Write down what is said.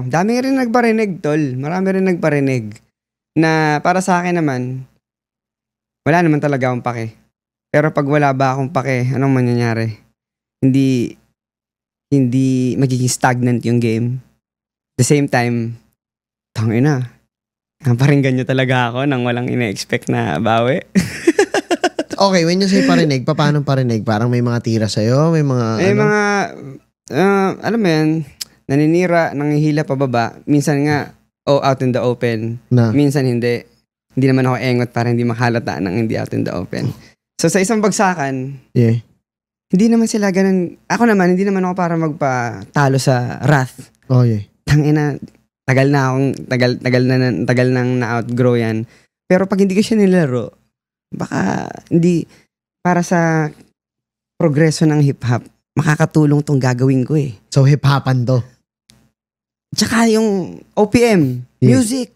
dami rin nagparinig, tol. Marami rin nagparinig. Na para sa akin naman, wala naman talaga akong pake. Pero pag wala ba akong pake, anong mangyayari? Hindi magiging stagnant yung game. At the same time, tangina. Paringgan nyo talaga ako nang walang ina-expect na bawi. Okay, when you say parinig, paano parinig? Parang may mga tira sa'yo? May mga alam mo yan, naninira, nangihila pababa. Minsan nga, out in the open. Minsan hindi. Hindi naman ako engot para hindi makalata ng hindi out in the open. So sa isang bagsakan, hindi naman sila ganun. Ako naman, hindi naman ako para magpatalo sa wrath. Oh, yeah. Tangina, tagal nang na-outgrow yan. Pero pag hindi ko siya nilaro, baka hindi, para sa progreso ng hip-hop, makakatulong tong gagawin ko eh. So hip-hopan to? Tsaka yung OPM, music.